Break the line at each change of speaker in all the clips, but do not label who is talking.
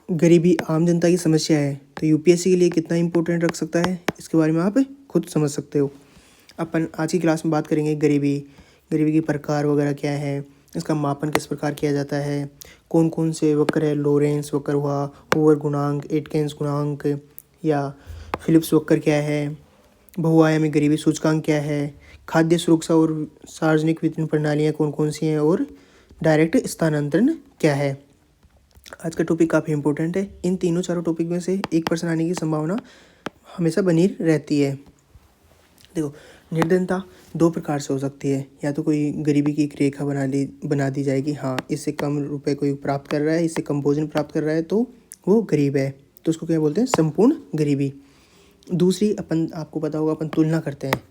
गरीबी आम जनता की समस्या है तो यूपीएससी के लिए कितना इम्पोर्टेंट रख सकता है, इसके बारे में आप खुद समझ सकते हो। अपन आज की क्लास में बात करेंगे गरीबी, गरीबी के प्रकार वगैरह क्या है, इसका मापन किस प्रकार किया जाता है, कौन कौन से वक्र है, लोरेंस वक्र हुआ, ओवर गुणांक, एटकिंस गुणांक या फिलिप्स वक्र क्या है, बहुआयामी गरीबी सूचकांक क्या है, खाद्य सुरक्षा और सार्वजनिक वितरण प्रणालियाँ कौन कौन सी हैं और डायरेक्ट स्थानांतरण क्या है। आज का टॉपिक काफ़ी इंपॉर्टेंट है। इन तीनों चारों टॉपिक में से एक पर्सन आने की संभावना हमेशा बनी रहती है। देखो, निर्धनता दो प्रकार से हो सकती है। या तो कोई गरीबी की एक रेखा बना दी जाएगी, हाँ इससे कम रुपए कोई प्राप्त कर रहा है, इससे कम भोजन प्राप्त कर रहा है तो वो गरीब है, तो उसको क्या बोलते हैं, संपूर्ण गरीबी। दूसरी, आपको पता होगा, अपन तुलना करते हैं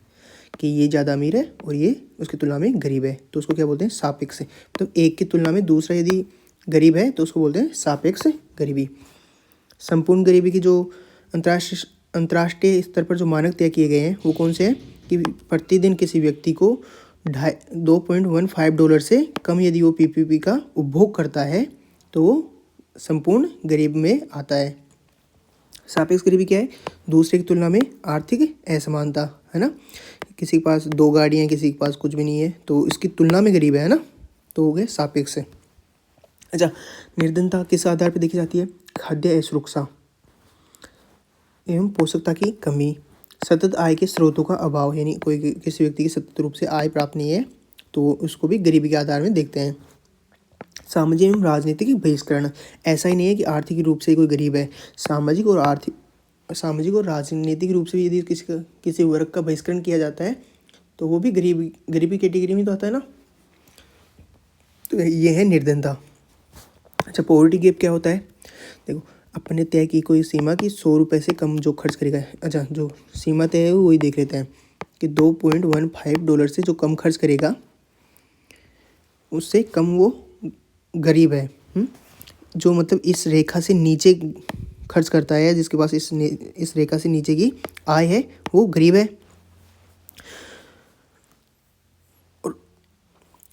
कि ये ज़्यादा अमीर है और ये उसकी तुलना में गरीब है, तो उसको क्या बोलते हैं, सापेक्ष। तो एक की तुलना में दूसरा यदि गरीब है तो उसको बोलते हैं सापेक्ष गरीबी। संपूर्ण गरीबी की जो अंतर्राष्ट्रीय स्तर पर जो मानक तय किए गए हैं वो कौन से हैं कि प्रतिदिन किसी व्यक्ति को $2.15 से कम यदि वो पीपीपी का उपभोग करता है तो वो संपूर्ण गरीब में आता है। सापेक्ष गरीबी क्या है, दूसरे की तुलना में आर्थिक असमानता, है ना। किसी के पास 2 गाड़ियाँ, किसी के पास कुछ भी नहीं है, तो इसकी तुलना में गरीब है ना, तो हो गए सापेक्ष। अच्छा, निर्धनता किस आधार पर देखी जाती है, खाद्य असुरक्षा एवं पोषकता की कमी, सतत आय के स्रोतों का अभाव, यानी कोई किसी व्यक्ति की सतत रूप से आय प्राप्त नहीं है तो उसको भी गरीबी के आधार में देखते हैं। सामाजिक एवं राजनीतिक बहिष्करण, ऐसा ही नहीं है कि आर्थिक रूप से कोई गरीब है, सामाजिक और राजनीतिक रूप से यदि किसी वर्ग का बहिष्करण किया जाता है तो वो भी गरीबी कैटेगरी में तो आता है ना। तो ये है निर्धनता। अच्छा, पॉवर्टी गैप क्या होता है, देखो अपन ने तय की कोई सीमा कि $100 से कम जो खर्च करेगा, अच्छा जो सीमा तय है वही देख लेते हैं कि $2.15 से जो कम खर्च करेगा उससे कम वो गरीब है। जो मतलब इस रेखा से नीचे खर्च करता है, जिसके पास इस रेखा से नीचे की आय है वो गरीब है।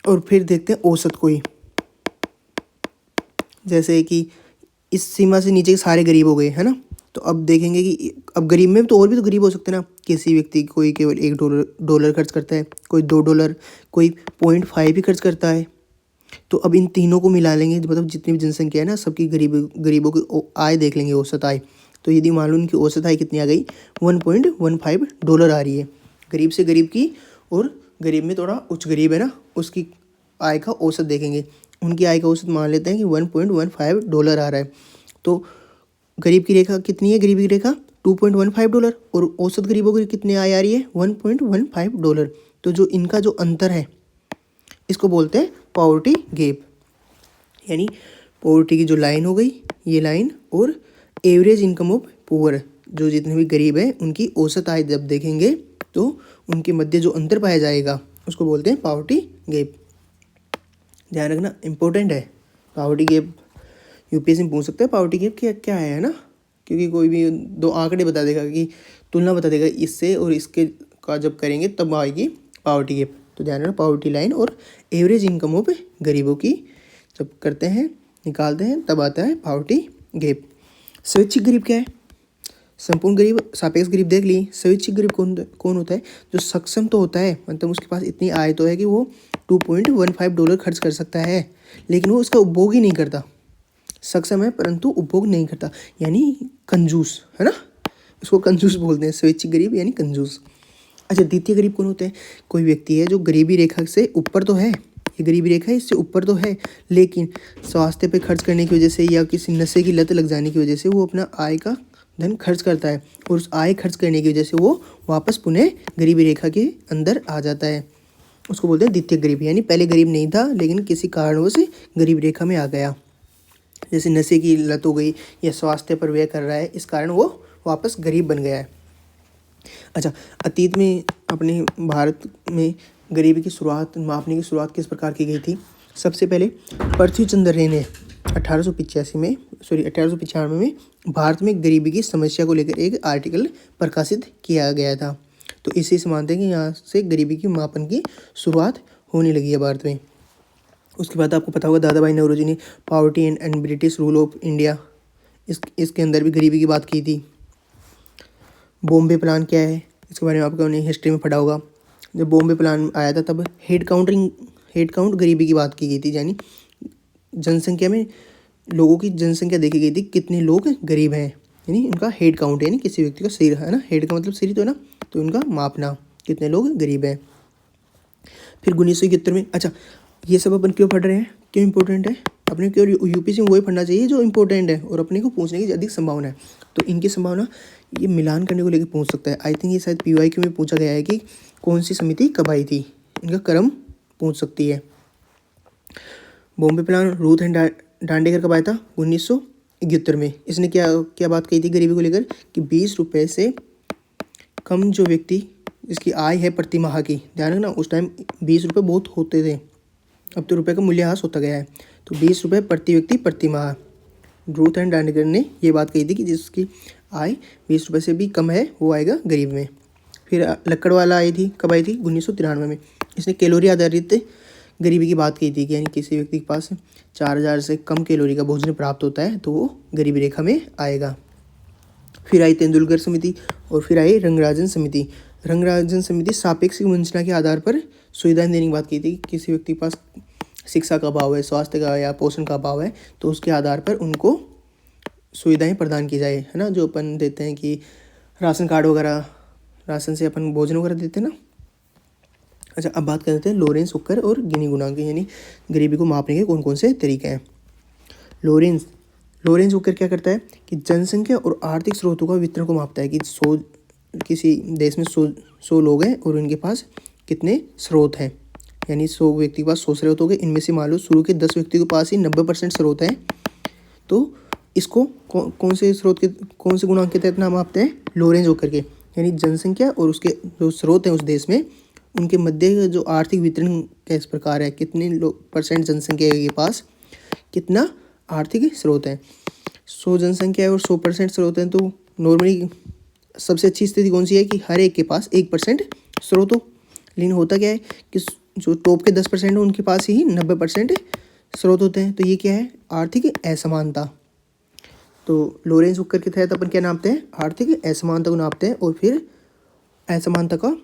और फिर देखते हैं औसत कोई, जैसे कि इस सीमा से नीचे के सारे गरीब हो गए, है ना। तो अब देखेंगे कि अब गरीब में तो और भी तो गरीब हो सकते हैं ना। किसी व्यक्ति कोई केवल $1 खर्च करता है, कोई $2, कोई 0.5 भी खर्च करता है। तो अब इन तीनों को मिला लेंगे, मतलब जितनी भी जनसंख्या है ना, सबकी गरीबों की आय देख लेंगे, औसत आय। तो यदि मान लो उनकी औसत आय कितनी आ गई, $1.15 आ रही है गरीब से गरीब की, और गरीब में थोड़ा उच्च गरीब है ना, उसकी आय का औसत देखेंगे। उनकी आय का औसत मान लेते हैं कि $1.15 आ रहा है। तो गरीब की रेखा कितनी है, गरीबी की रेखा $2.15, और औसत गरीबों की कितनी आय आ रही है, $1.15। तो जो इनका जो अंतर है इसको बोलते हैं पॉवर्टी गैप। यानी पॉवर्टी की जो लाइन हो गई ये लाइन, और एवरेज इनकम ऑफ पुअर, जो जितने भी गरीब हैं उनकी औसत आय जब देखेंगे तो उनके मध्य जो अंतर पाया जाएगा उसको बोलते हैं पॉवर्टी गैप। ध्यान रखना, इंपॉर्टेंट है पॉवर्टी गैप। यूपीएससी में पूछ सकते हैं पॉवर्टी गैप क्या है ना, क्योंकि कोई भी 2 आंकड़े बता देगा, कि तुलना बता देगा इससे और इसके का जब करेंगे तब आएगी पॉवर्टी गैप। तो ध्यान रखना, पॉवर्टी लाइन और एवरेज इनकम ऑफ गरीबों की जब करते हैं, निकालते हैं, तब आता है पॉवर्टी गैप। स्वैच्छिक गरीब क्या है, संपूर्ण गरीब, सापेक्ष गरीब देख ली। स्वैच्छिक गरीब कौन होता है, जो सक्षम तो होता है, मतलब उसके पास इतनी आय तो है कि वो $2.15 खर्च कर सकता है, लेकिन वो उसका उपभोग ही नहीं करता। सक्षम है परंतु उपभोग नहीं करता, यानी कंजूस, है ना, उसको कंजूस बोलते हैं, स्वैच्छिक गरीब यानी कंजूस। अच्छा, द्वितीय गरीब कौन होते हैं, कोई व्यक्ति है जो गरीबी रेखा से ऊपर तो है, ये गरीबी रेखा है इससे ऊपर तो है, लेकिन स्वास्थ्य पे खर्च करने की वजह से या किसी नशे की लत लग जाने की वजह से वो अपना आय का धन खर्च करता है, और उस आय खर्च करने की वजह से वो वापस पुनः गरीबी रेखा के अंदर आ जाता है। उसको बोलते हैं द्वितीय गरीब, यानी पहले गरीब नहीं था लेकिन किसी कारणवश गरीब रेखा में आ गया, जैसे नशे की लत हो गई या स्वास्थ्य पर व्यय कर रहा है, इस कारण वो वापस गरीब बन गया है। अच्छा, अतीत में अपने भारत में गरीबी की शुरुआत, मापने की शुरुआत किस प्रकार की गई थी। सबसे पहले पृथ्वीचंद्र रे ने 1895 में भारत में गरीबी की समस्या को लेकर एक आर्टिकल प्रकाशित किया गया था। तो इसी से मानते हैं कि यहाँ से गरीबी की मापन की शुरुआत होने लगी है भारत में। उसके बाद आपको पता होगा दादा भाई नौरोजी ने poverty and British rule of India इसके अंदर भी गरीबी की बात की थी। बॉम्बे प्लान क्या है, इसके बारे में आपने हिस्ट्री में पढ़ा होगा। जब बॉम्बे प्लान आया था तब हेड काउंट गरीबी की बात की गई थी, यानी जनसंख्या में लोगों की जनसंख्या देखी गई थी, कितने लोग गरीब हैं, यानी इनका हेड काउंट, यानी किसी व्यक्ति का सिर है ना, हेड का मतलब सिर तो है ना, तो इनका मापना कितने लोग गरीब हैं। फिर 1971 में, अच्छा ये सब अपन क्यों पढ़ रहे हैं, क्यों इंपॉर्टेंट है, अपने क्यों यूपीएससी में वही पढ़ना चाहिए जो इंपॉर्टेंट है और अपने को पूछने की अधिक संभावना है। तो इनकी संभावना ये मिलान करने को लेकर पूछ सकता है। आई थिंक ये शायद पीवाईक्यू में पूछा गया है कि कौन सी समिति कब आई थी, इनका क्रम पूछ सकती है। Bombay plan Ruth and Dandekar कब आया था, 1971 में। इसने क्या क्या बात कही थी गरीबी को लेकर कि 20 रुपये से कम जो व्यक्ति जिसकी आय है प्रति माह की, ध्यान रखना उस टाइम 20 रुपये बहुत होते थे, अब तो रुपये का मूल्यह्रास होता गया है, तो 20 रुपये प्रति व्यक्ति प्रति माह। रूथ एंड डांडेकर ने ये बात कही थी कि जिसकी आय 20 रुपये से भी कम है वो आएगा गरीब में। फिर लक्कड़वाला आई थी, कब आई थी, 1993 में। इसने कैलोरी आधारित गरीबी की बात की थी कि यानी किसी व्यक्ति के पास 4000 से कम कैलोरी का भोजन प्राप्त होता है तो वो गरीबी रेखा में आएगा। फिर आई तेंदुलकर समिति और फिर आई रंगराजन समिति। रंगराजन समिति सापेक्ष वंचना के आधार पर सुविधाएं देने की बात की थी। किसी व्यक्ति के पास शिक्षा का अभाव है, स्वास्थ्य का या पोषण का अभाव है, तो उसके आधार पर उनको सुविधाएं प्रदान की जाए, है ना, जो अपन देते हैं कि राशन कार्ड वगैरह, राशन से अपन भोजन वगैरह देते हैं ना। अच्छा अब बात करते हैं लॉरेंस वुकर और गिनी गुणांक, यानी गरीबी को मापने के कौन कौन से तरीके हैं। लॉरेंस वुकर क्या करता है कि जनसंख्या और आर्थिक स्रोतों का वितरण को मापता है कि किसी देश में 100 लोग हैं और उनके पास कितने स्रोत हैं, यानी 100 व्यक्ति के पास 100 स्रोत हो गए, इनमें से मान लो शुरू के 10 व्यक्ति के पास ही 90% स्रोत हैं, तो इसको कौन से स्रोत के कौन से गुणांक के तहत नाम मापते हैं, लॉरेंस वुकर के, यानी जनसंख्या और उसके जो स्रोत हैं उस देश में उनके मध्य जो आर्थिक वितरण किस प्रकार है, कितने % जनसंख्या के पास कितना आर्थिक स्रोत है। 100 जनसंख्या है और 100% स्रोत हैं, तो नॉर्मली सबसे अच्छी स्थिति कौन सी है कि हर एक के पास 1% स्रोत हो। लेकिन होता क्या है कि जो टॉप के 10% है उनके पास ही 90% स्रोत होते हैं, तो ये क्या है, आर्थिक असमानता। तो लॉरेंस वुकर के तहत अपन क्या नापते हैं, आर्थिक असमानता को नापते हैं और फिर असमानता का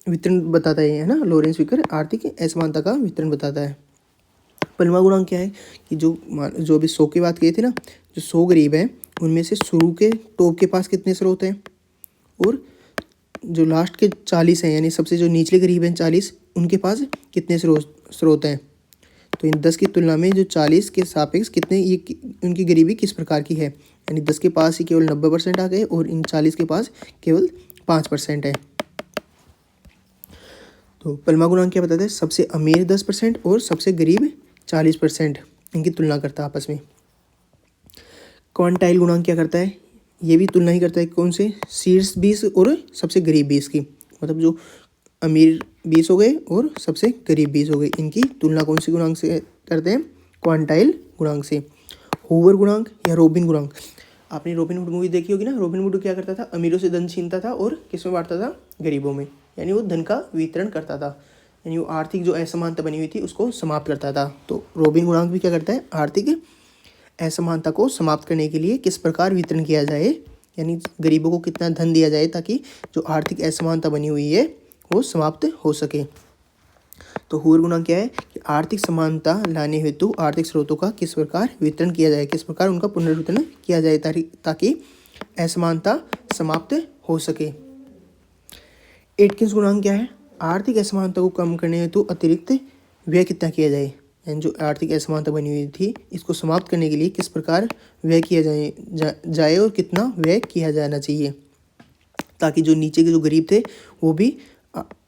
वितरण बताता है ना, लॉरेंस वुकर आर्थिक असमानता का वितरण बताता है। पलमा गुणांक क्या है कि जो अभी 100 की बात की थी ना, जो 100 गरीब हैं उनमें से शुरू के टॉप के पास कितने स्रोत हैं और जो लास्ट के 40 हैं, यानी सबसे जो निचले गरीब हैं 40, उनके पास कितने स्रोत हैं। तो इन 10 की तुलना में जो 40 के सापेक्ष कितने ये उनकी गरीबी किस प्रकार की है, यानी 10 के पास ही केवल 90% आ गए और इन 40 के पास केवल 5% है। तो पलमा गुणांक क्या बताता है, सबसे अमीर 10% और सबसे गरीब 40% इनकी तुलना करता है आपस में। क्वांटाइल गुणांक क्या करता है, ये भी तुलना ही करता है कौन से, शीर्ष 20 और सबसे गरीब 20 की, मतलब जो अमीर 20 हो गए और सबसे गरीब 20 हो गए, इनकी तुलना कौन सी गुणांक से करते हैं, क्वांटाइल गुणांक से। हूवर गुणांक या रॉबिन गुणांक, आपने रॉबिन हुड मूवी देखी होगी ना। रॉबिन हुड क्या करता था, अमीरों से धन छीनता था और किस में बांटता था, गरीबों में, यानी वो धन का वितरण करता था, यानी वो आर्थिक जो असमानता बनी हुई थी उसको समाप्त करता था। तो रॉबिन गुणांक भी क्या करता है, आर्थिक असमानता को समाप्त करने के लिए किस प्रकार वितरण किया जाए, यानी गरीबों को कितना धन दिया जाए ताकि जो आर्थिक असमानता बनी हुई है वो समाप्त हो सके। तो हूवर गुणांक क्या है कि आर्थिक समानता लाने हेतु आर्थिक स्रोतों का किस प्रकार वितरण किया जाए, किस प्रकार उनका पुनर्वितरण किया जाए ताकि असमानता समाप्त हो सके। एटकिंस गुणांक क्या है, आर्थिक असमानता को कम करने हेतु अतिरिक्त व्यय कितना किया जाए, यानी जो आर्थिक असमानता बनी हुई थी इसको समाप्त करने के लिए किस प्रकार व्यय किया जाए और कितना व्यय किया जाना चाहिए ताकि जो नीचे के जो गरीब थे वो भी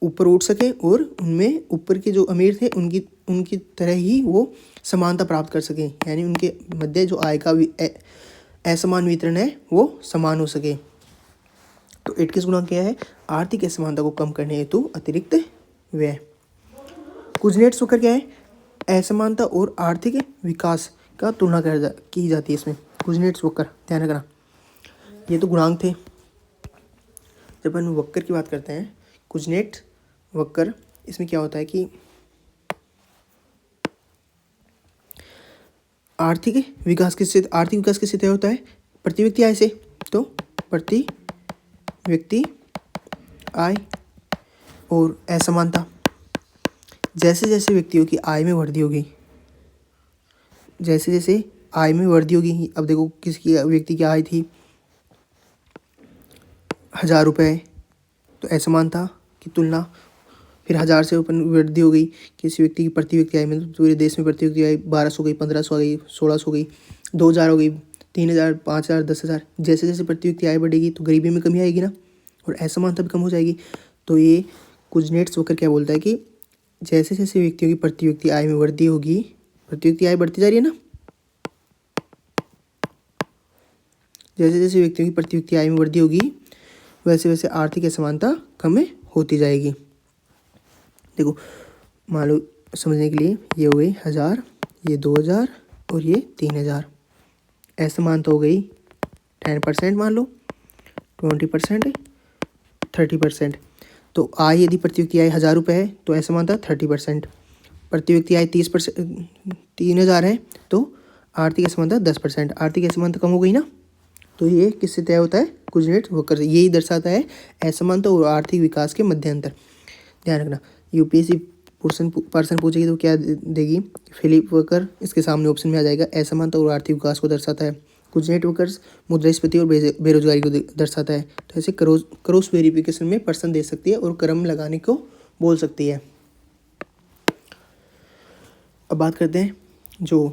ऊपर उठ सके और उनमें ऊपर के जो अमीर थे उनकी तरह ही वो समानता प्राप्त कर सके, यानी उनके मध्य जो आय का असमान वितरण है वो समान हो सके। तो एटकिंस गुणांक क्या है, आर्थिक असमानता को कम करने हेतु अतिरिक्त व्यय। कुजनेट्स-वुकर क्या है, असमानता और आर्थिक विकास का तुलना की जाती है इसमें। कुजनेट्स-वुकर ध्यान रखना, ये तो गुणांक थे। जब हम वक्कर की बात करते हैं, कुजनेट्स-वक्कर, इसमें क्या होता है कि आर्थिक विकास किससे तय होता है, प्रति व्यक्ति आय से, तो प्रति व्यक्ति आय और असमानता, जैसे जैसे व्यक्तियों की आय में वृद्धि होगी, जैसे जैसे आय में वृद्धि होगी, अब देखो किसकी व्यक्ति की आय थी 1000 रुपये, तो असमानता की तुलना, फिर 1000 से ऊपर वृद्धि हो गई किसी व्यक्ति की प्रति व्यक्ति आय में, तो पूरे देश में प्रति व्यक्ति आय 1200 गई, 1500 आ गई, 1600 गई, 2000 हो गई, 3000, 5000, 10,000। जैसे जैसे प्रति व्यक्ति आय बढ़ेगी तो गरीबी में कमी आएगी ना, और असमानता भी कम हो जाएगी। तो ये कुजनेट्स वक्र क्या बोलता है कि जैसे जैसे व्यक्तियों की प्रति व्यक्ति आय में वृद्धि होगी, प्रति व्यक्ति आय बढ़ती जा रही है ना, जैसे जैसे व्यक्तियों की प्रति व्यक्ति आय में वृद्धि होगी वैसे वैसे आर्थिक असमानता कम होती जाएगी। देखो मान लो समझने के लिए ये हो गई 1000, ये 2000 और ये 3000। असमानता हो गई 10% मान लो, 20%, 30%। तो आय यदि प्रति व्यक्ति आय 1000 रुपये है तो असमानता 30%, प्रति व्यक्ति आय 3000 है तो आर्थिक असमानता 10%। आर्थिक असमानता कम हो गई ना, तो ये किससे तय होता है? कुजनेट्स वक्र से। यही दर्शाता है असमानता और आर्थिक विकास के मध्य अंतर। ध्यान रखना, यूपीएससी पर्सन पूछेगी तो क्या देगी? फिलिप वक्र इसके सामने ऑप्शन में आ जाएगा। असमानता और आर्थिक विकास को दर्शाता है। कुजनेट वक्र मुद्रास्फीति और बेरोजगारी को दर्शाता है। तो ऐसे क्रॉस वेरिफिकेशन में पर्सन दे सकती है और क्रम लगाने को बोल सकती है। अब बात करते हैं जो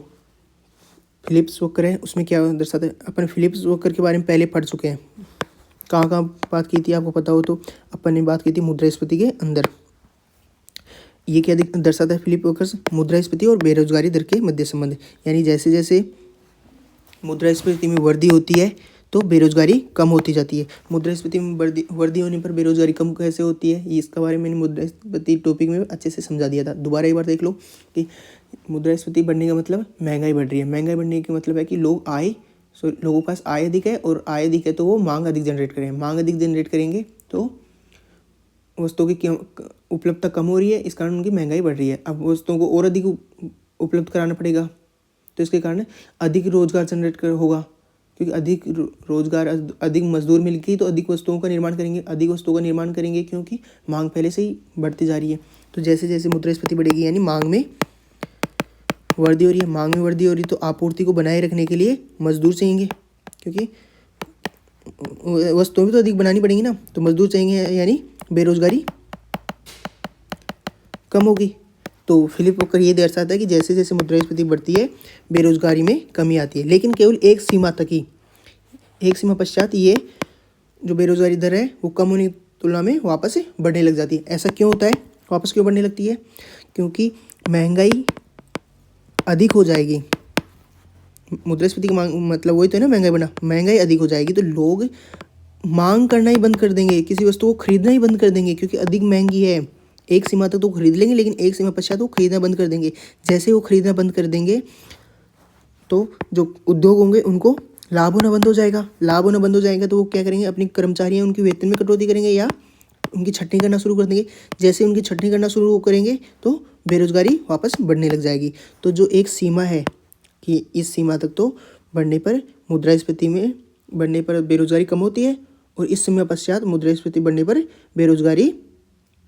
फिलिप्स वक्र है उसमें क्या दर्शाता है। अपन फिलिप्स वक्र के बारे में पहले पढ़ चुके हैं। कहाँ कहाँ बात की थी आपको पता हो तो? अपन ने बात की थी मुद्रास्फीति के अंदर। ये क्या दर्शाता है फिलिप वक्र? मुद्रास्फीति और बेरोजगारी दर के मध्य संबंध। यानी जैसे जैसे मुद्रास्फीति में वृद्धि होती है तो बेरोजगारी कम होती जाती है। मुद्रास्फीति में वृद्धि होने पर बेरोजगारी कम कैसे होती है, ये इसका बारे में मैंने मुद्रास्फीति टॉपिक में अच्छे से समझा दिया था। दोबारा एक बार देख लो कि मुद्रास्फीति बढ़ने का मतलब महंगाई बढ़ रही है। महंगाई बढ़ने का मतलब है कि लोगों के पास आय अधिक है, और आय अधिक है तो वो मांग अधिक जनरेट करेंगे। मांग अधिक जनरेट करेंगे तो वस्तुओं की उपलब्धता कम हो रही है, इस कारण उनकी महंगाई बढ़ रही है। अब वस्तुओं को और अधिक उपलब्ध कराना पड़ेगा, तो इसके कारण अधिक रोजगार जनरेट होगा, क्योंकि अधिक रोजगार, अधिक मजदूर मिलके तो अधिक वस्तुओं का निर्माण करेंगे। अधिक वस्तुओं का निर्माण करेंगे क्योंकि मांग पहले से ही बढ़ती जा रही है। तो जैसे जैसे मुद्रास्फीति बढ़ेगी यानी मांग में वृद्धि हो रही है। मांग में वृद्धि हो रही है तो आपूर्ति को बनाए रखने के लिए मजदूर चाहिए, क्योंकि वस्तुएं भी तो अधिक बनानी पड़ेंगी ना, तो मजदूर चाहिए, यानी बेरोजगारी कम होगी। तो फिलिप वक्र ये दर्शाता है कि जैसे जैसे मुद्रास्फीति बढ़ती है बेरोजगारी में कमी आती है, लेकिन केवल एक सीमा तक ही। एक सीमा पश्चात ये जो बेरोजगारी दर है वो कम होने की तुलना में वापस बढ़ने लग जाती है। ऐसा क्यों होता है? वापस क्यों बढ़ने लगती है? क्योंकि महंगाई अधिक हो जाएगी। मुद्रास्फीति की मांग मतलब वही तो है ना, महंगाई बढ़ना। महंगाई अधिक हो जाएगी तो लोग मांग करना ही बंद कर देंगे, किसी वस्तु को खरीदना ही बंद कर देंगे, क्योंकि अधिक महंगी है। एक सीमा तक तो खरीद लेंगे, लेकिन एक सीमा पश्चात वो खरीदना बंद कर देंगे। जैसे वो खरीदना बंद कर देंगे तो जो उद्योग होंगे उनको लाभ होना बंद हो जाएगा। लाभ होना बंद हो जाएगा तो वो क्या करेंगे? अपने कर्मचारी हैं उनकी वेतन में कटौती करेंगे या उनकी छटनी करना शुरू कर देंगे। जैसे उनकी छटनी करना शुरू करेंगे तो बेरोजगारी वापस बढ़ने लग जाएगी। तो जो एक सीमा है कि इस सीमा तक तो बढ़ने पर मुद्रास्फीति में बढ़ने पर बेरोजगारी कम होती है, और इस समय पश्चात मुद्रास्फीति बढ़ने पर बेरोजगारी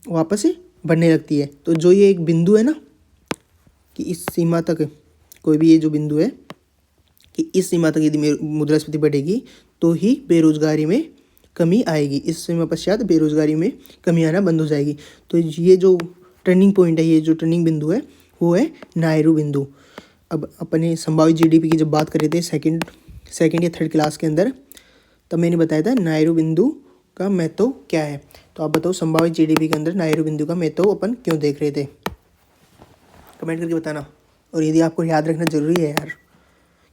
वापस बढ़ने लगती है। तो जो ये एक बिंदु है ना कि इस सीमा तक, कोई भी ये जो बिंदु है कि इस सीमा तक यदि मुद्रास्फीति बढ़ेगी तो ही बेरोजगारी में कमी आएगी। इस समय पश्चात बेरोजगारी में कमी आना बंद हो जाएगी। तो ये जो टर्निंग पॉइंट है, ये जो टर्निंग बिंदु है वो है नायरू बिंदु। अब अपने संभावित जीडीपी की जब बात कर रहे थे सेकंड या थर्ड क्लास के अंदर, तब मैंने बताया था नायरू बिंदु का महत्व क्या है। तो आप बताओ संभावित जीडीपी के अंदर नायरू बिंदु का महत्व अपन क्यों देख रहे थे? कमेंट करके बताना। और यदि आपको याद रखना जरूरी है यार,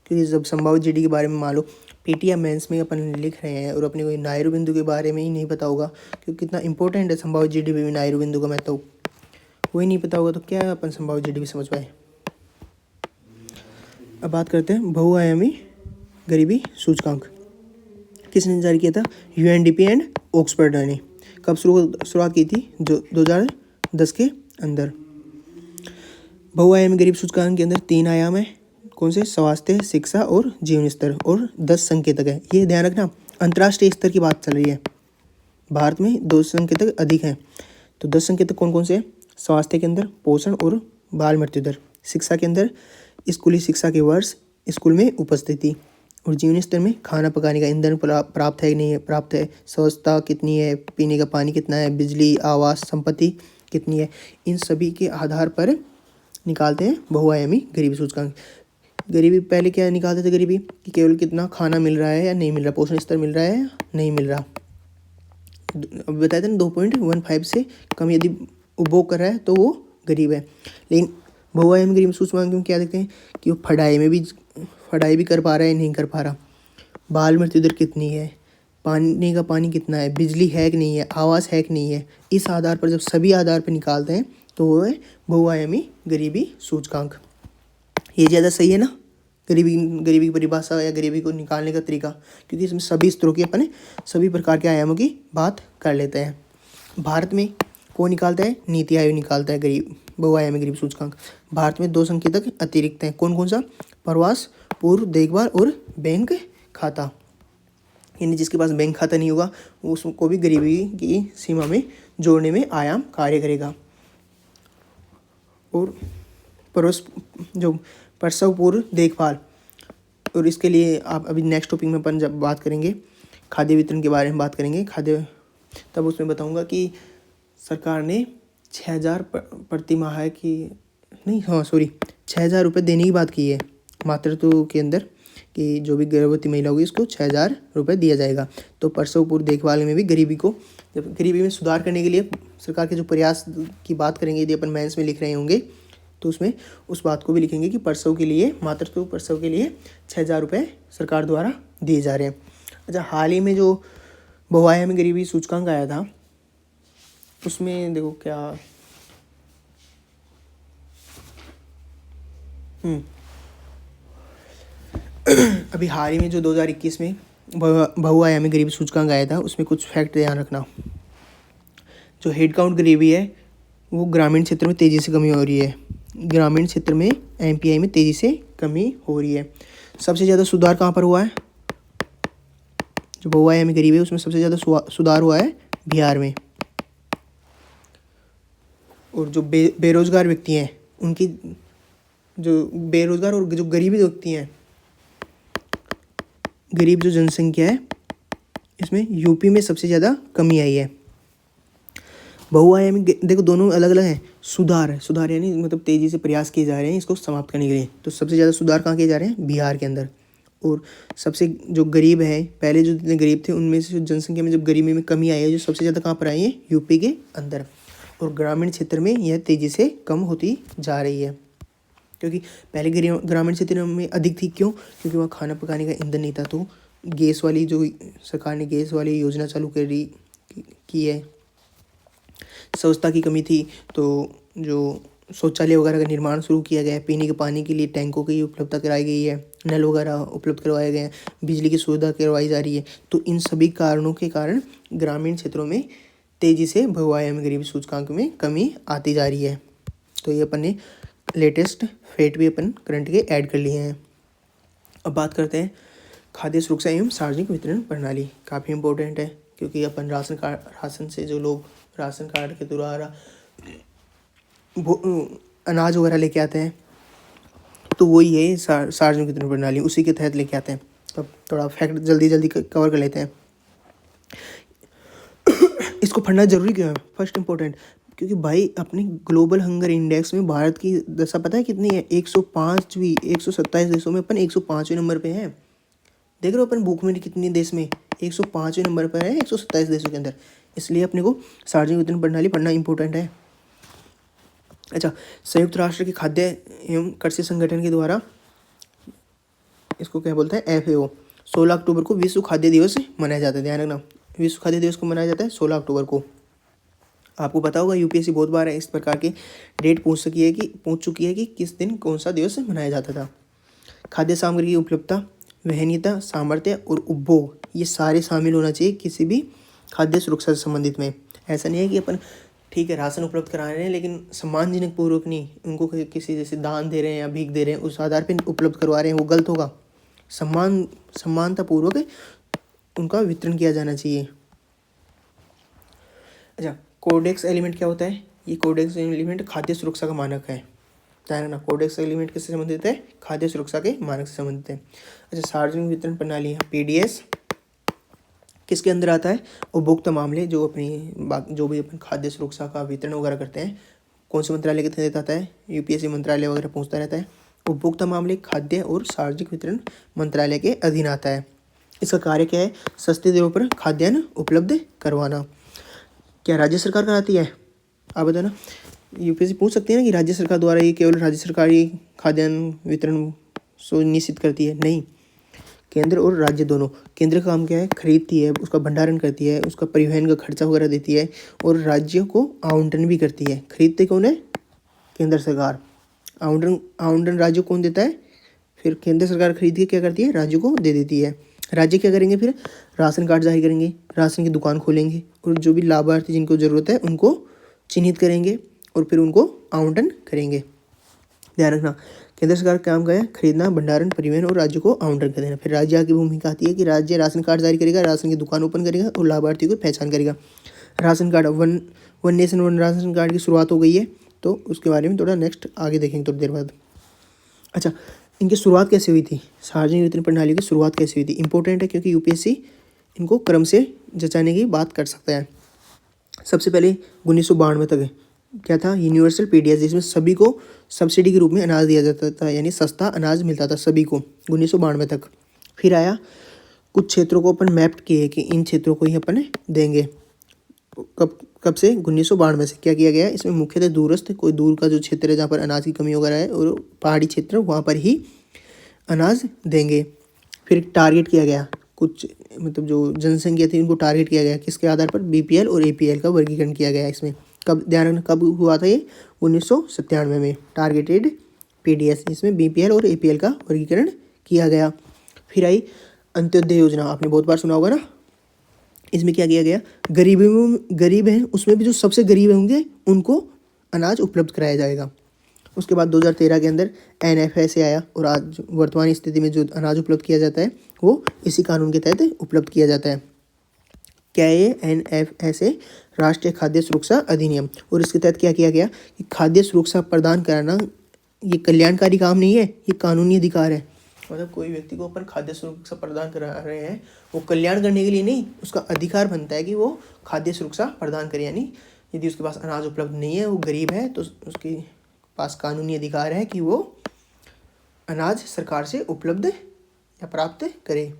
क्योंकि जब संभावित जीडीपी के बारे में मान लो पीटी या मेंस में अपन लिख रहे हैं और अपने को नायरू बिंदु के बारे में ही नहीं पता होगा, क्योंकि कितना इंपॉर्टेंट है संभावित जीडीपी में नायरू बिंदु का महत्व, वही नहीं पता होगा तो क्या अपन संभावित जीडीपी समझ पाए। अब बात करते हैं बहुआयामी गरीबी सूचकांक। किसने जारी किया था? यूएनडीपी एंड ऑक्सफोर्ड ने। कब शुरुआत की थी? जो 2010 के अंदर। बहुआयामी गरीब सूचकांक के अंदर 3 आयाम है। कौन से? स्वास्थ्य, शिक्षा और जीवन स्तर, और 10 संकेतक है। ये ध्यान रखना, अंतर्राष्ट्रीय स्तर की बात चल रही है। भारत में 2 संकेतक अधिक हैं। तो 10 संकेतक कौन कौन से हैं? स्वास्थ्य के अंदर पोषण और बाल मृत्यु दर, शिक्षा के अंदर स्कूली शिक्षा के वर्ष, स्कूल में उपस्थिति, और जीवन स्तर में खाना पकाने का ईंधन प्राप्त है कि नहीं है, प्राप्त है, स्वच्छता कितनी है, पीने का पानी कितना है, बिजली, आवास, संपत्ति कितनी है। इन सभी के आधार पर निकालते हैं बहुआयामी गरीबी सूचकांक। गरीबी पहले क्या निकालते थे? गरीबी कि केवल कितना खाना मिल रहा है या नहीं मिल रहा, पोषण स्तर मिल रहा है या नहीं मिल रहा। अब बताए थे ना 2.15 से कम यदि उपभोग कर रहा है तो वो गरीब है। लेकिन बहुआयामी गरीबी सूचकांक में क्या देखते हैं कि वो पढ़ाई भी कर पा रहा है, नहीं कर पा रहा, बाल मृत्यु दर कितनी है, पानी का पानी कितना है, बिजली है कि नहीं है, आवास है कि नहीं है। इस आधार पर जब सभी आधार पर निकालते हैं तो वो है बहुआयामी गरीबी सूचकांक। ये ज़्यादा सही है ना, गरीबी की परिभाषा या गरीबी को निकालने का तरीका, क्योंकि इसमें सभी स्तरों की अपने सभी प्रकार के आयामों की बात कर लेते हैं। भारत में कौन निकालता है? नीति आयोग निकालता है बहुआयामी गरीबी सूचकांक। भारत में 2 संकेतक अतिरिक्त हैं। कौन कौन सा? प्रवास, पूर्व देखभाल और बैंक खाता। यानी जिसके पास बैंक खाता नहीं होगा उसको भी गरीबी की सीमा में जोड़ने में आयाम कार्य करेगा। और प्रसव पूर्व देखभाल, और इसके लिए आप अभी नेक्स्ट टॉपिक में अपन जब बात करेंगे खाद्य वितरण के बारे में बात करेंगे तब उसमें बताऊंगा कि सरकार ने 6,000 प्रति माह की 6,000 रुपये देने की बात की है मातृत्व के अंदर, कि जो भी गर्भवती महिला होगी इसको 6,000 रुपये दिया जाएगा। तो प्रसव पूर्व देखभाल में भी गरीबी में सुधार करने के लिए सरकार के जो प्रयास की बात करेंगे, यदि अपन मेंस में लिख रहे होंगे तो उसमें उस बात को भी लिखेंगे कि मातृत्व प्रसव के लिए 6,000 रुपये सरकार द्वारा दिए जा रहे हैं। अच्छा, हाल ही में जो बहुआयामी गरीबी सूचकांक आया था उसमें देखो क्या अभी हाल ही में जो 2021 में बहुआयामी गरीबी सूचकांक आया था उसमें कुछ फैक्ट ध्यान रखना। जो हेड काउंट गरीबी है वो ग्रामीण क्षेत्र में तेज़ी से कमी हो रही है। ग्रामीण क्षेत्र में एमपीआई में तेज़ी से कमी हो रही है। सबसे ज़्यादा सुधार कहाँ पर हुआ है? जो बहुआयामी गरीबी है उसमें सबसे ज़्यादा सुधार हुआ है बिहार में। और जो बेरोजगार व्यक्ति हैं उनकी जो बेरोजगार और जो गरीबी व्यक्ति हैं, गरीब जो जनसंख्या है इसमें यूपी में सबसे ज़्यादा कमी आई है। बहुआयामी देखो दोनों अलग अलग हैं। सुधार यानी मतलब तेज़ी से प्रयास किए जा रहे हैं इसको समाप्त करने के लिए। तो सबसे ज़्यादा सुधार कहाँ किए जा रहे हैं? बिहार के अंदर। और सबसे जो गरीब है, पहले जो जितने गरीब थे उनमें से जनसंख्या में जब गरीबी में कमी आई है जो सबसे ज़्यादा कहाँ पर आई है? यूपी के अंदर। और ग्रामीण क्षेत्र में यह तेज़ी से कम होती जा रही है, क्योंकि पहले ग्रामीण क्षेत्र में अधिक थी। क्यों? क्योंकि वहाँ खाना पकाने का ईंधन नहीं था। तो गैस वाली जो सरकार ने गैस वाली योजना चालू की है। स्वच्छता की कमी थी तो जो शौचालय वगैरह का निर्माण शुरू किया गया है। पीने के पानी के लिए टैंकों की उपलब्धता कराई गई है, नल वगैरह उपलब्ध करवाए गए हैं, बिजली की सुविधा करवाई जा रही है। तो इन सभी कारणों के कारण ग्रामीण क्षेत्रों में तेज़ी से बहुआयामी गरीबी सूचकांक में कमी आती जा रही है। तो ये अपन ने लेटेस्ट फैक्ट भी अपन करंट के ऐड कर लिए हैं। अब बात करते हैं खाद्य सुरक्षा एवं सार्वजनिक वितरण प्रणाली। काफ़ी इंपॉर्टेंट है क्योंकि अपन राशन से जो लोग राशन कार्ड के द्वारा अनाज वगैरह लेके आते हैं तो वही है सार्वजनिक वितरण प्रणाली, उसी के तहत लेके आते हैं। तब थोड़ा फैक्ट जल्दी कवर कर लेते हैं। इसको पढ़ना जरूरी क्यों है? फर्स्ट इंपॉर्टेंट क्योंकि भाई अपने ग्लोबल हंगर इंडेक्स में भारत की दशा पता है कितनी है? 105वीं, 127 देशों में अपन 105वें नंबर पे हैं। देख रहे हो अपन भूखमरी कितनी देश में 105वें नंबर पर है 127 देशों के अंदर। इसलिए अपने को सार्वजनिक वितरण प्रणाली पढ़ना इंपॉर्टेंट है। अच्छा, संयुक्त राष्ट्र के खाद्य एवं कृषि संगठन के द्वारा इसको क्या बोलते हैं? FAO 16 अक्टूबर को विश्व खाद्य दिवस मनाया जाता है। ध्यान रखना, विश्व खाद्य दिवस को मनाया जाता है 16 अक्टूबर को। आपको पता होगा यूपीएससी बहुत बार इस प्रकार की डेट पूछ चुकी है कि किस दिन कौन सा दिवस मनाया जाता था। खाद्य सामग्री की उपलब्धता, वहनीयता, सामर्थ्य और उपभोग ये सारे शामिल होना चाहिए किसी भी खाद्य सुरक्षा से संबंधित में। ऐसा नहीं है कि अपन ठीक है राशन उपलब्ध करा रहे हैं, लेकिन सम्मानजनक पूर्वक नहीं, उनको किसी जैसे दान दे रहे हैं या भीख दे रहे हैं उस आधार पर उपलब्ध करवा रहे हैं, वो गलत होगा। समानतापूर्वक उनका वितरण किया जाना चाहिए। अच्छा, कोडेक्स एलिमेंट क्या होता है? ये कोडेक्स एलिमेंट खाद्य सुरक्षा का मानक है। ध्यान रखना, कोडेक्स एलिमेंट किससे संबंधित है? खाद्य सुरक्षा के मानक से संबंधित है। अच्छा, सार्वजनिक वितरण प्रणाली है पीडीएस, किसके अंदर आता है? उपभोक्ता मामले, जो भी अपन खाद्य सुरक्षा का वितरण वगैरह करते हैं, कौन से मंत्रालय के तहत आता है? यूपीएससी मंत्रालय वगैरह पूछता रहता है। उपभोक्ता मामले खाद्य और सार्वजनिक वितरण मंत्रालय के अधीन आता है। इसका कार्य क्या है? सस्ते दरों पर खाद्यान्न उपलब्ध करवाना। क्या राज्य सरकार कराती है? आप बताना। यूपीएससी पूछ सकते हैं ना कि राज्य सरकार द्वारा ये केवल राज्य सरकार ही खाद्यान्न वितरण सुनिश्चित करती है? नहीं, केंद्र और राज्य दोनों। केंद्र का काम क्या है? खरीदती है, उसका भंडारण करती है, उसका परिवहन का खर्चा वगैरह देती है, और राज्यों को आवंटन भी करती है। खरीदते कौन है? केंद्र सरकार। आवंटन राज्यों को कौन देता है? फिर केंद्र सरकार खरीद के क्या करती है? राज्यों को दे देती है। राज्य क्या करेंगे? फिर राशन कार्ड जारी करेंगे, राशन की दुकान खोलेंगे, और जो भी लाभार्थी जिनको ज़रूरत है उनको चिन्हित करेंगे और फिर उनको आवंटन करेंगे। ध्यान रखना, केंद्र सरकार का काम क्या है? खरीदना, भंडारण, परिवहन, और राज्य को आवंटन कर देना। फिर राज्य की भूमिका आती है कि राज्य राशन कार्ड जारी करेगा, राशन की दुकान ओपन करेगा और लाभार्थी को पहचान करेगा। Ration card, one nation one ration card की शुरुआत हो गई है, तो उसके बारे में थोड़ा नेक्स्ट आगे देखेंगे थोड़ी देर बाद। अच्छा, इनकी शुरुआत कैसे हुई थी? सार्वजनिक वितरण प्रणाली की शुरुआत कैसे हुई थी? इंपॉर्टेंट है, क्योंकि यूपीएससी इनको क्रम से जचाने की बात कर सकता है। सबसे पहले 1992 तक क्या था? यूनिवर्सल पीडीएस, जिसमें सभी को सब्सिडी के रूप में अनाज दिया जाता था, यानी सस्ता अनाज मिलता था सभी को 1992 तक। फिर आया, कुछ क्षेत्रों को अपन मैप किए कि इन क्षेत्रों को ही अपन देंगे। कब से? 1992 से। क्या किया गया? इसमें मुख्यतः दूरस्थ, कोई दूर का जो क्षेत्र है जहाँ पर अनाज की कमी वगैरह है, और पहाड़ी क्षेत्र, वहाँ पर ही अनाज देंगे। फिर टारगेट किया गया, कुछ मतलब जो जनसंख्या थी उनको टारगेट किया गया, किसके आधार पर? बीपीएल और एपीएल का वर्गीकरण किया गया इसमें। कब? ध्यान रखना, कब हुआ था ये? 1997 में। टारगेटेड पीडीएस, इसमें बीपीएल और एपीएल का वर्गीकरण किया गया। फिर आई अंत्योदय योजना, आपने बहुत बार सुना होगा ना। इसमें क्या किया गया? गरीब हैं, उसमें भी जो सबसे गरीब होंगे उनको अनाज उपलब्ध कराया जाएगा। उसके बाद 2013 के अंदर एनएफएसए आया, और आज वर्तमान स्थिति में जो अनाज उपलब्ध किया जाता है वो इसी कानून के तहत उपलब्ध किया जाता है। क्या है ये? एनएफएसए, राष्ट्रीय खाद्य सुरक्षा अधिनियम। और इसके तहत क्या किया गया कि खाद्य सुरक्षा प्रदान कराना ये कल्याणकारी काम नहीं है, ये कानूनी अधिकार है। मतलब कोई व्यक्ति को अपन खाद्य सुरक्षा प्रदान करा रहे हैं, वो कल्याण करने के लिए नहीं, उसका अधिकार बनता है कि वो खाद्य सुरक्षा प्रदान करे। यानी यदि उसके पास अनाज उपलब्ध नहीं है, वो गरीब है, तो उसके पास कानूनी अधिकार है कि वो अनाज सरकार से उपलब्ध या प्राप्त करे।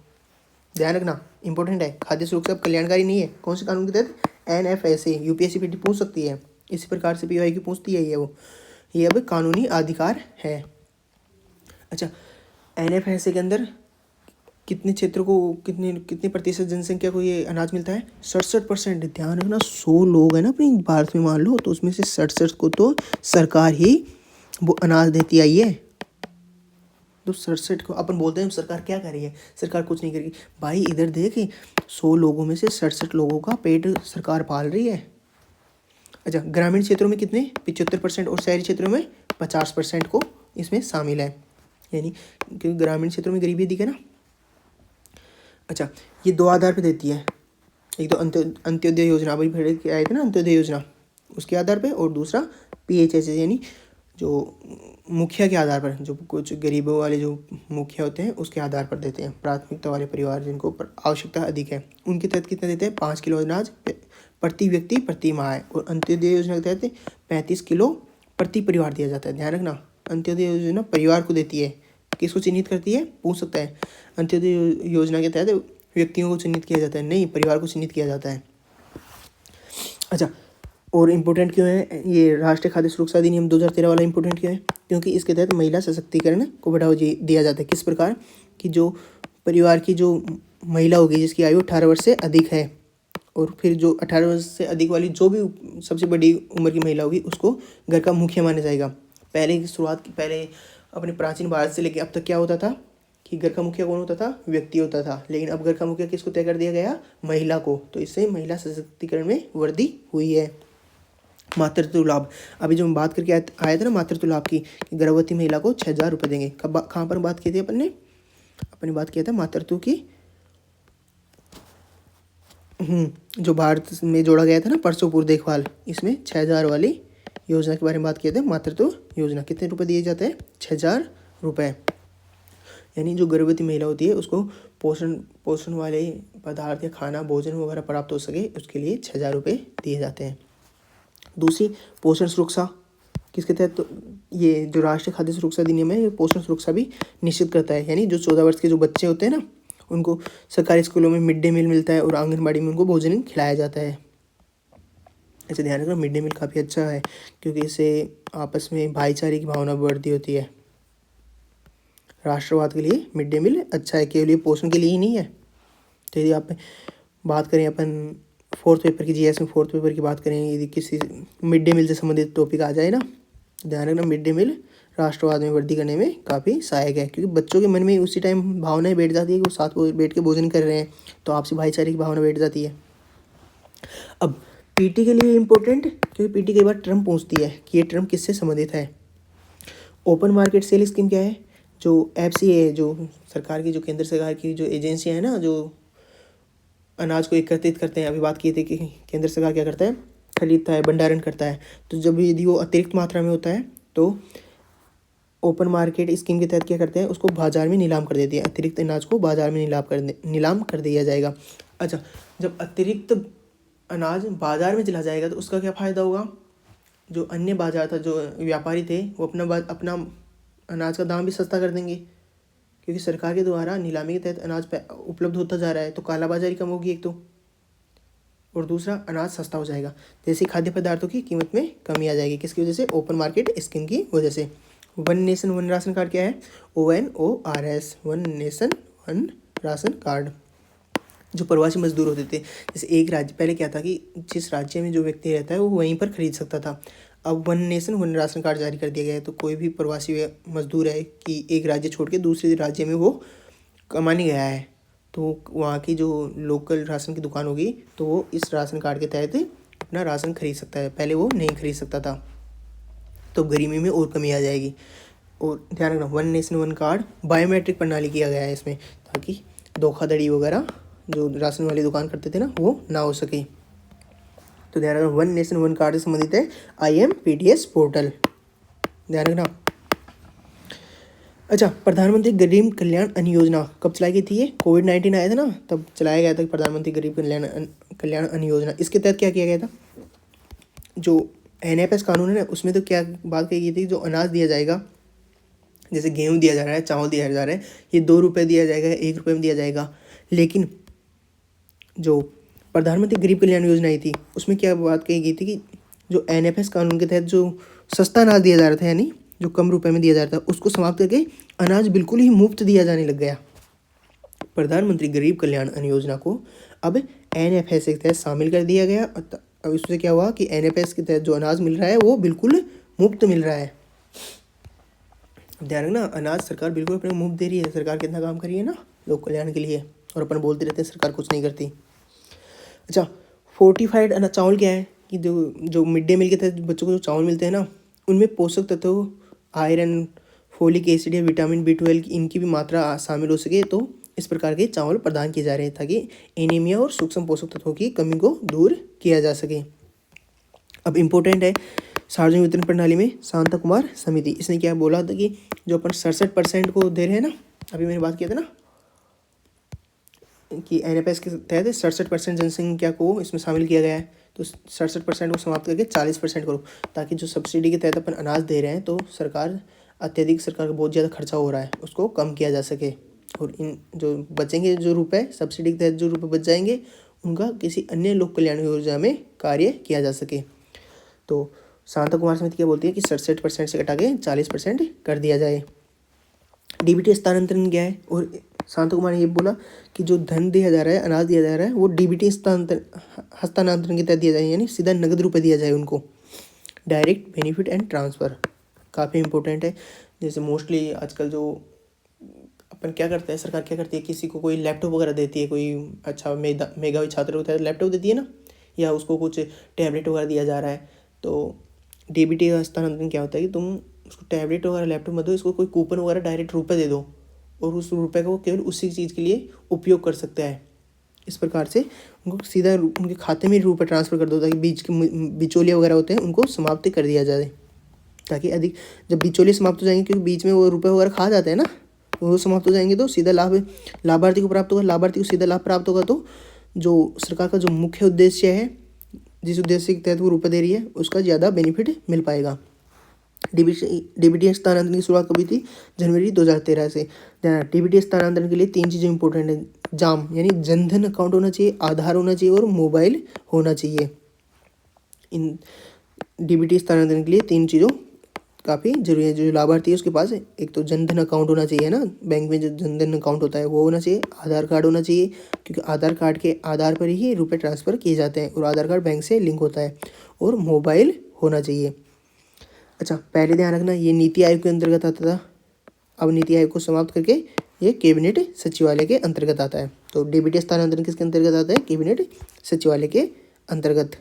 ध्यान रखना, इंपॉर्टेंट है। खाद्य सुरक्षा कल्याणकारी नहीं है, कौन से कानून के तहत? एनएफएसए। यूपीएससी पीटी पूछ सकती है, इसी प्रकार से पीवाई की पूछती है ये अब कानूनी अधिकार है। अच्छा, एनएफएसए के अंदर कितने क्षेत्रों को, कितने प्रतिशत जनसंख्या को ये अनाज मिलता है? 67%। ध्यान रखना, 100 लोग हैं ना अपनी भारत में मान लो, तो उसमें से 67 को तो सरकार ही वो अनाज देती आई है। तो 67 को अपन बोलते हैं सरकार क्या कर रही है? सरकार कुछ नहीं करेगी भाई। इधर देख, 100 लोगों में से 67 लोगों का पेट सरकार पाल रही है। अच्छा, ग्रामीण क्षेत्रों में कितने? 75%, और शहरी क्षेत्रों में 50% को इसमें शामिल है, यानी क्योंकि ग्रामीण क्षेत्रों में गरीबी दिखे ना। अच्छा, ये 2 आधार पे देती है, एक तो अंत्योदय योजना, अभी फिर आए थे ना अंत्योदय योजना, उसके आधार पे, और दूसरा पीएचएस, यानी जो मुखिया के आधार पर, जो कुछ गरीबों वाले जो मुखिया होते हैं उसके आधार पर देते हैं। प्राथमिकता वाले परिवार जिनको आवश्यकता अधिक है उनके तहत कितना देते हैं? 5 किलो अनाज प्रति व्यक्ति प्रति माह है। और अंत्योदय योजना के तहत 35 किलो प्रति परिवार दिया जाता है। ध्यान रखना, अंत्योदय योजना परिवार को देती है। किसको चिन्हित करती है? पूछ सकता है। अंत्योदय योजना के तहत व्यक्तियों को चिन्हित किया जाता है, नहीं, परिवार को चिन्हित किया जाता है। अच्छा, और इम्पोर्टेंट क्यों है ये राष्ट्रीय खाद्य सुरक्षा अधिनियम 2013 वाला? इम्पोर्टेंट क्यों है? क्योंकि इसके तहत महिला सशक्तिकरण को बढ़ावा दिया जाता है। किस प्रकार कि जो परिवार की जो महिला होगी जिसकी आयु 18 वर्ष से अधिक है, और फिर जो 18 वर्ष से अधिक वाली जो भी सबसे बड़ी उम्र की महिला होगी उसको घर का मुखिया माना जाएगा। पहले अपने प्राचीन भारत से लेकर अब तक क्या होता था कि घर का मुखिया कौन होता था? व्यक्ति होता था। लेकिन अब घर का मुखिया किसको तय कर दिया गया? महिला को। तो इससे महिला सशक्तिकरण में वृद्धि हुई है। मातृत्व लाभ, अभी जो हम बात करके आए थे ना मातृत्व लाभ की, कि गर्भवती महिला को 6,000 रुपये देंगे। कहाँ पर बात की थी अपन ने बात किया था मातृत्व की, जो भारत में जोड़ा गया था ना प्रसव पूर्व देखभाल, इसमें 6,000 वाली योजना के बारे में बात किए थे। मातृत्व योजना कितने रुपए दिए जाते हैं? 6,000 रुपये। यानी जो गर्भवती महिला होती है उसको पोषण वाले पदार्थ या खाना भोजन वगैरह प्राप्त हो सके, उसके लिए 6,000 रुपये दिए जाते हैं। दूसरी पोषण सुरक्षा किसके तहत? तो ये जो राष्ट्रीय खाद्य सुरक्षा अधिनियम है, ये पोषण सुरक्षा भी निश्चित करता है। यानी जो 14 वर्ष के जो बच्चे होते हैं ना, उनको सरकारी स्कूलों में मिड डे मील मिलता है और आंगनबाड़ी में उनको भोजन खिलाया जाता है। ऐसे ध्यान रखना, मिड डे मील काफ़ी अच्छा है क्योंकि इससे आपस में भाईचारे की भावना बढ़ती होती है। राष्ट्रवाद के लिए मिड डे मील अच्छा है, केवल ये पोषण के लिए ही नहीं है। तो यदि आप बात करें अपन फोर्थ पेपर की, जीएस में फोर्थ पेपर की बात करें, यदि किसी मिड डे मील से संबंधित टॉपिक आ जाए ना, तो ध्यान रखना मिड डे मील राष्ट्रवाद में वृद्धि करने में काफ़ी सहायक है, क्योंकि बच्चों के मन में उसी टाइम भावनाएं बैठ जाती है कि वो साथ बैठ के भोजन कर रहे हैं, तो आपसी भाईचारे की भावना बैठ जाती है। अब पीटी के लिए इम्पोर्टेंट, क्योंकि पीटी कई बार टर्म पूछती है कि ये टर्म किससे संबंधित है। ओपन मार्केट सेल स्कीम क्या है? जो एफसीए है, जो सरकार की, जो केंद्र सरकार की जो एजेंसियाँ हैं ना, जो अनाज को एकत्रित करते हैं, अभी बात की थी कि केंद्र सरकार क्या करता है, खरीदता है, भंडारण करता है। तो जब यदि वो अतिरिक्त मात्रा में होता है तो ओपन मार्केट स्कीम के तहत क्या करते हैं, उसको बाजार में नीलाम कर देती है। अतिरिक्त अनाज को बाजार में नीलाम कर दिया जाएगा। अच्छा, जब अतिरिक्त अनाज बाजार में चला जाएगा तो उसका क्या फ़ायदा होगा? जो अन्य बाजार था, जो व्यापारी थे, वो अपना अनाज का दाम भी सस्ता कर देंगे, क्योंकि सरकार के द्वारा नीलामी के तहत अनाज उपलब्ध होता जा रहा है। तो कालाबाजारी कम होगी एक तो, और दूसरा अनाज सस्ता हो जाएगा। जैसे खाद्य पदार्थों की कीमत में कमी आ जाएगी। किसकी वजह से? ओपन मार्केट स्कीम की वजह से। One nation one ration card क्या है? ONORS, one nation one ration card. जो प्रवासी मजदूर होते थे, जैसे एक राज्य, पहले क्या था कि जिस राज्य में जो व्यक्ति रहता है वो वहीं पर खरीद सकता था। अब one nation one ration card जारी कर दिया गया है, तो कोई भी प्रवासी मजदूर है कि एक राज्य छोड़ के दूसरे राज्य में वो कमाने गया है, तो वहाँ की जो लोकल राशन की दुकान होगी तो वो इस राशन कार्ड के तहत अपना राशन खरीद सकता है। पहले वो नहीं खरीद सकता था, तो गरीबी में और कमी आ जाएगी। और ध्यान रखना, one nation one card biometric प्रणाली किया गया है इसमें, ताकि धोखाधड़ी वगैरह जो राशन वाली दुकान करते थे ना, वो ना हो सके। तो ध्यान रखना, वन नेशन वन कार्ड से संबंधित है IMPDS पोर्टल। ध्यान रखना। अच्छा, प्रधानमंत्री गरीब कल्याण अन्न योजना कब चलाई गई थी? ये कोविड-19 आया था ना, तब चलाया गया था प्रधानमंत्री गरीब कल्याण अन्न योजना। इसके तहत क्या किया गया था? जो NFS कानून है ना, उसमें तो क्या बात कही गई थी, जो अनाज दिया जाएगा, जैसे गेहूँ दिया जा रहा है, चावल दिया जा रहा है, ये 2 रुपये दिया जाएगा, 1 रुपये में दिया जाएगा। लेकिन जो प्रधानमंत्री गरीब कल्याण योजना आई थी, उसमें क्या बात कही गई थी कि जो NFS कानून के तहत जो सस्ता अनाज दिया जा रहा था, यानी जो कम रुपए में दिया जा रहा था, उसको समाप्त करके अनाज बिल्कुल ही मुफ्त दिया जाने लग गया। प्रधानमंत्री गरीब कल्याण अन्न योजना को अब NFS के तहत शामिल कर दिया गया। अब इससे क्या हुआ कि NFS के तहत जो अनाज मिल रहा है वो बिल्कुल मुफ्त मिल रहा है। ध्यान रखना, अनाज सरकार बिल्कुल अपने मुफ्त दे रही है। सरकार कितना काम कर रही है ना लोक कल्याण के लिए, और अपन बोलते रहते हैं सरकार कुछ नहीं करती। अच्छा, फोर्टिफाइड अनाज चावल क्या है कि जो मिड डे मील के तहत बच्चों को जो चावल मिलते हैं ना, उनमें पोषक तत्व, आयरन, फोलिक एसिड या विटामिन B12 इनकी भी मात्रा शामिल हो सके, तो इस प्रकार के चावल प्रदान किए जा रहे हैं ताकि एनीमिया और सूक्ष्म पोषक तत्वों की कमी को दूर किया जा सके। अब इम्पोर्टेंट है, सार्वजनिक वितरण प्रणाली में शांता कुमार समिति, इसने क्या बोला था कि जो अपन 67% को दे रहे हैं ना, अभी मैंने बात किया था ना कि NFS के तहत 67% जनसंख्या को इसमें शामिल किया गया है, तो 67% को समाप्त करके 40% करो, ताकि जो सब्सिडी के तहत अपन अनाज दे रहे हैं तो सरकार का बहुत ज़्यादा खर्चा हो रहा है, उसको कम किया जा सके। और इन जो बचेंगे जो रुपए सब्सिडी के तहत जो रुपए बच जाएंगे, उनका किसी अन्य लोक कल्याण योजना में कार्य किया जा सके। तो शांता कुमार समिति क्या बोलती है कि 67% से घटा के 40% कर दिया जाए। DBT हस्तांतरण क्या है? और शांता कुमार ने ये बोला कि जो धन दिया जा रहा है, अनाज दिया जा रहा है, वो DBT हस्तांतरण के तहत दिया जाए, यानी सीधा नगद रुपये दिया जाए उनको। डायरेक्ट बेनिफिट एंड ट्रांसफ़र काफ़ी इंपॉर्टेंट है। जैसे मोस्टली आजकल जो अपन क्या करते हैं, सरकार क्या करती है, किसी को कोई लैपटॉप वगैरह देती है, कोई अच्छा मेधावी छात्र होता है लैपटॉप देती है ना, या उसको कुछ टैबलेट वगैरह दिया जा रहा है, तो डीबीटी का हस्तांतरण क्या होता है कि तुम उसको टैबलेट वगैरह लैपटॉप मत दो, इसको कोई कूपन वगैरह डायरेक्ट रुपये दे दो और उस रुपये का वो केवल उसी चीज़ के लिए उपयोग कर सकता है। इस प्रकार से उनको सीधा उनके खाते में रुपये ट्रांसफ़र कर दो ताकि बीच के बिचौलिया वगैरह होते हैं उनको समाप्त कर दिया जाए, ताकि अधिक जब बिचौलिए समाप्त हो जाएंगे, क्योंकि बीच में वो रुपये वगैरह खा जाते हैं ना, तो वो समाप्त हो जाएंगे तो सीधा लाभार्थी को प्राप्त होगा, लाभार्थी को सीधा लाभ प्राप्त होगा। तो जो सरकार का जो मुख्य उद्देश्य है, जिस उद्देश्य के तहत वो रुपये दे रही है, उसका ज़्यादा बेनिफिट मिल पाएगा। डीबीटी हस्तांतरण की शुरुआत कभी थी? जनवरी 2013 से। डीबीटी हस्तांतरण के लिए 3 चीज़ें इंपॉर्टेंट हैं। जाम यानी जनधन अकाउंट होना चाहिए, आधार होना चाहिए और मोबाइल होना चाहिए। इन डीबीटी हस्तांतरण के लिए 3 चीज़ों काफ़ी जरूरी है। जो लाभार्थी है उसके पास एक तो जनधन अकाउंट होना चाहिए ना, बैंक में जो जनधन अकाउंट होता है वो होना चाहिए, आधार कार्ड होना चाहिए क्योंकि आधार कार्ड के आधार पर ही रुपए ट्रांसफ़र किए जाते हैं और आधार कार्ड बैंक से लिंक होता है, और मोबाइल होना चाहिए। अच्छा, पहले ध्यान रखना ये नीति आयोग के अंतर्गत आता था, अब नीति आयोग को समाप्त करके ये कैबिनेट सचिवालय के अंतर्गत आता है। तो डीबीटी हस्तांतरण किसके अंतर्गत आता है? कैबिनेट सचिवालय के अंतर्गत।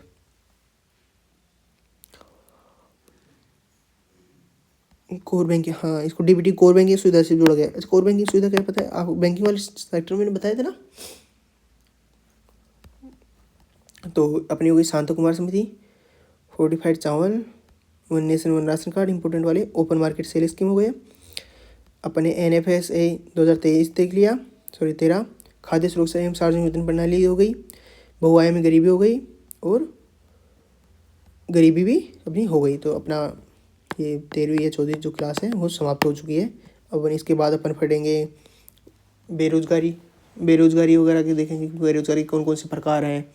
कोर बैंकिंग, हाँ इसको डीबीटी कोर बैंकिंग सुविधा से जोड़ा गया है। अच्छा, कोर बैंकिंग सुविधा क्या पता है आपको? बैंकिंग वाले सेक्टर में बताया था ना। तो अपनी हो गई शांता कुमार समिति, फोर्टिफाइड चावल, one nation one ration card important वाले, ओपन मार्केट सेल स्कीम हो गए अपने, NFSA 2023 देख लिया, 13, खाद्य सुरक्षा एवं सार्वजनिक वितरण प्रणाली हो गई, बहुआयामी गरीबी हो गई और गरीबी भी अपनी हो गई। तो अपना ये 13वीं या 14वीं जो क्लास है वो समाप्त हो चुकी है। अब इसके बाद अपन पढ़ेंगे बेरोजगारी वगैरह के, देखेंगे बेरोजगारी कौन कौन से प्रकार हैं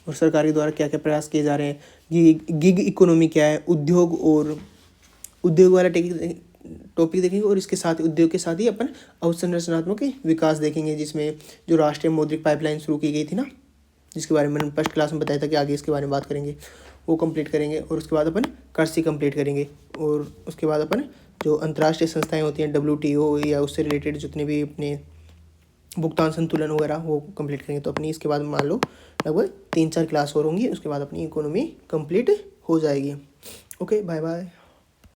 और सरकार के द्वारा क्या क्या प्रयास किए जा रहे हैं। गिग इकोनॉमी क्या है, उद्योग वाला टॉपिक देखेंगे और इसके साथ उद्योग के साथ ही अपन अवसंरचनात्मक विकास देखेंगे, जिसमें जो राष्ट्रीय मौद्रिक पाइपलाइन शुरू की गई थी ना, जिसके बारे में मैंने फर्स्ट क्लास में बताया था कि आगे इसके बारे में बात करेंगे, वो कंप्लीट करेंगे। और उसके बाद अपन कृषि कंप्लीट करेंगे और उसके बाद अपन जो अंतर्राष्ट्रीय संस्थाएं होती हैं WTO या उससे रिलेटेड जितने भी अपने भुगतान संतुलन वगैरह वो कंप्लीट करेंगे। तो अपनी इसके बाद मान लो लगभग 3-4 क्लास और होंगी, उसके बाद अपनी इकोनॉमी कंप्लीट हो जाएगी। Okay, bye bye.